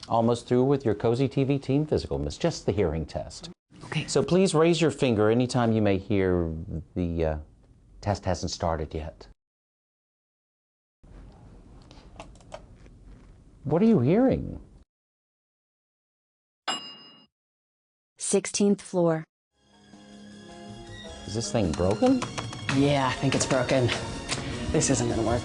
Almost through with your COZI TV teen physical, miss. Just the hearing test. Okay. So please raise your finger anytime you may hear the test hasn't started yet. What are you hearing? 16th floor. Is this thing broken? Yeah, I think it's broken. This isn't gonna work.